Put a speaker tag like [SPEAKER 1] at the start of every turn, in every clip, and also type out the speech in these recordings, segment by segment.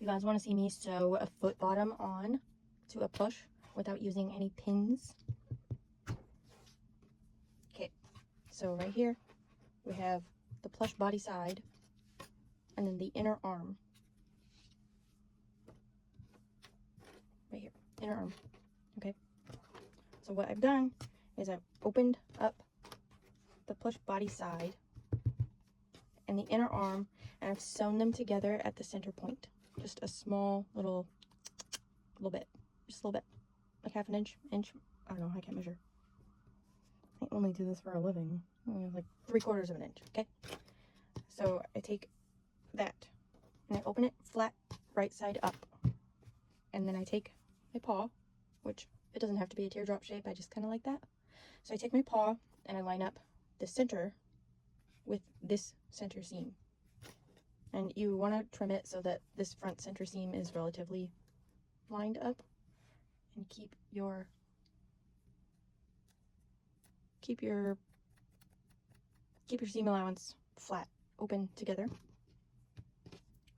[SPEAKER 1] You guys want to see me sew a foot bottom on to a plush without using any pins? Okay, so right here we have the plush body side and then the inner arm. Right here, inner arm. Okay, so what I've done is I've opened up the plush body side and the inner arm, and I've sewn them together at the center point. Just a small little bit, just a little bit, like half an inch. I don't know, I can't measure. I only do this for a living. Like 3/4 of an inch. Okay, so I take that and I open it flat, right side up, and then I take my paw, which it doesn't have to be a teardrop shape, I just kind of like that. So I take my paw and I line up the center with this center seam, and you want to trim it so that this front center seam is relatively lined up, and keep your seam allowance flat, open together.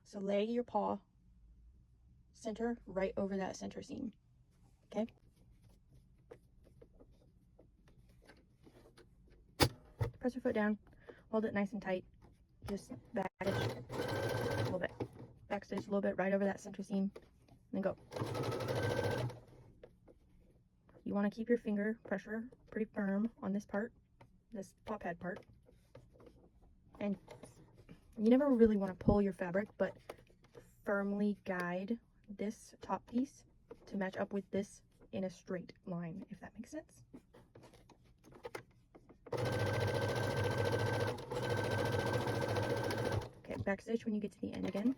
[SPEAKER 1] So lay your paw center right over that center seam. Okay, press your foot down, hold it nice and tight, just back stitch a little bit, back stitch a little bit right over that center seam, and then go. You want to keep your finger pressure pretty firm on this part, this paw pad part, and you never really want to pull your fabric, but firmly guide this top piece to match up with this in a straight line, if that makes sense. Okay, back stitch when you get to the end again.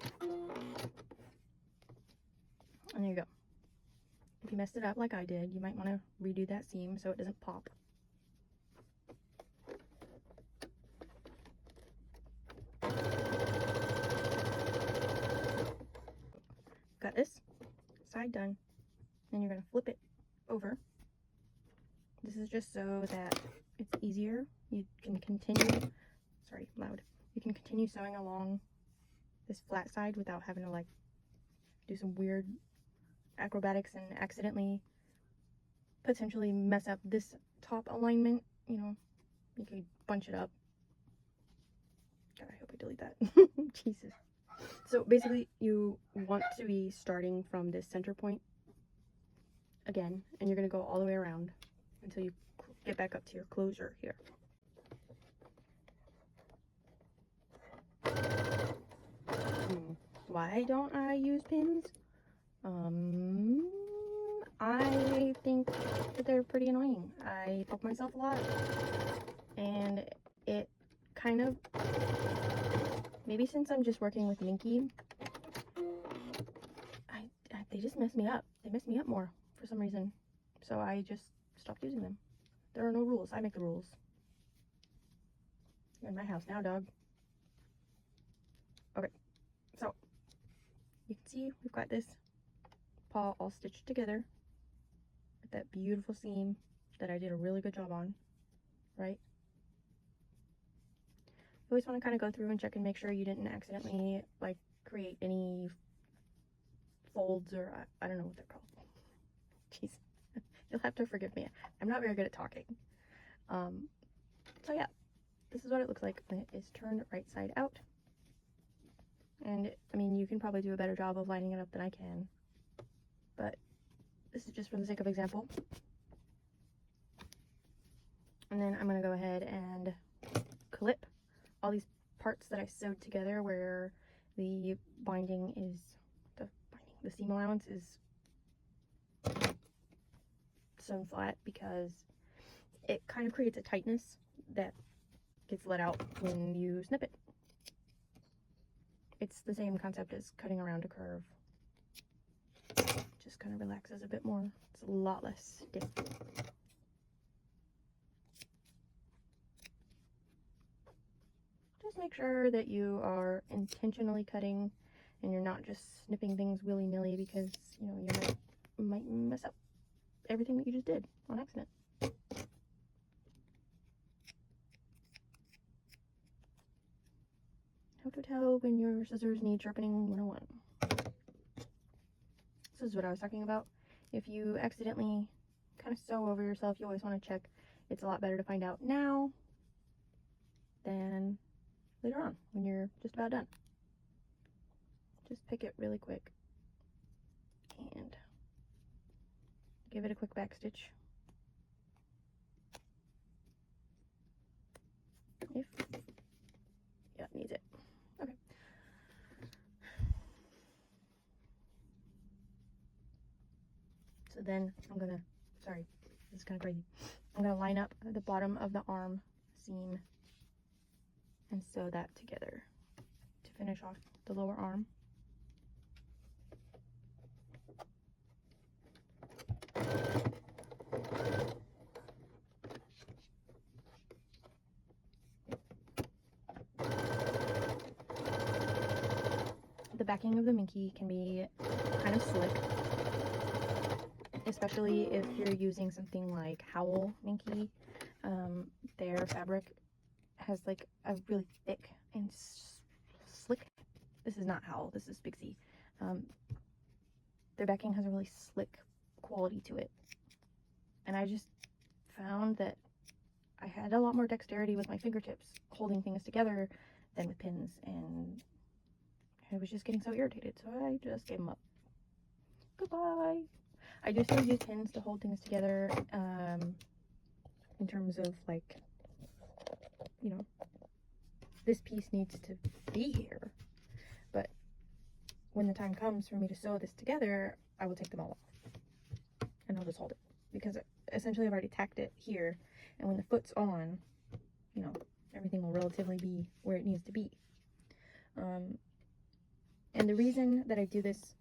[SPEAKER 1] And there you go. If you messed it up like I did, you might want to redo that seam so it doesn't pop. Got this side done. Then you're going to flip it over. This is just so that it's easier. You can continue, sorry, loud. You can continue sewing along this flat side without having to like do some weird acrobatics and accidentally potentially mess up this top alignment. You know, you could bunch it up. God, I hope I delete that. Jesus. So basically you want to be starting from this center point again, and you're going to go all the way around until you get back up to your closure here. Why don't I use pins? I think that they're pretty annoying. I poke myself a lot, and it kind of, maybe since I'm just working with Minky, they just mess me up. They mess me up more for some reason. So I just stopped using them. There are no rules. I make the rules. You're in my house now, dog. Okay, so you can see we've got this paw all stitched together with that beautiful seam that I did a really good job on, right? You always want to kind of go through and check and make sure you didn't accidentally like create any folds, or I don't know what they're called. Jeez. You'll have to forgive me. I'm not very good at talking. So yeah, this is what it looks like when it is turned right side out. And I mean, you can probably do a better job of lining it up than I can, but this is just for the sake of example. And then I'm going to go ahead and clip all these parts that I sewed together where the binding is, the seam allowance is sewn flat, because it kind of creates a tightness that gets let out when you snip it. It's the same concept as cutting around a curve. Just kind of relaxes a bit more. It's a lot less stiff. Just make sure that you are intentionally cutting and you're not just snipping things willy-nilly, because you know you might mess up everything that you just did on accident. How to tell when your scissors need sharpening 101. This is what I was talking about. If you accidentally kind of sew over yourself, you always want to check. It's a lot better to find out now than later on when you're just about done. Just pick it really quick and give it a quick back stitch. If yeah, it needs it. Okay. So then I'm gonna, sorry, this is kind of crazy. I'm gonna line up the bottom of the arm seam and sew that together to finish off the lower arm. The backing of the Minky can be kind of slick, especially if you're using something like Howl Minky. Their fabric has like a really thick and slick, this is not Howl, this is Bixie. Their backing has a really slick quality to it, and I just found that I had a lot more dexterity with my fingertips holding things together than with pins, and I was just getting so irritated, so I just gave them up. Goodbye. I do still use pins to hold things together, in terms of like, you know, this piece needs to be here, but when the time comes for me to sew this together, I will take them all off and I'll just hold it, because essentially I've already tacked it here, and when the foot's on, you know, everything will relatively be where it needs to be. And the reason that I do this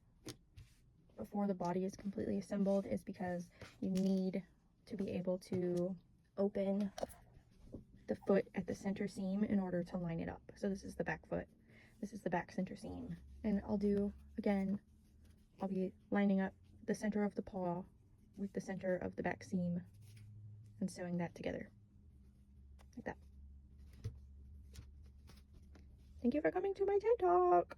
[SPEAKER 1] before the body is completely assembled is because you need to be able to open the foot at the center seam in order to line it up. So this is the back foot, this is the back center seam, and I'll be lining up the center of the paw with the center of the back seam and sewing that together like that. Thank you for coming to my TED Talk.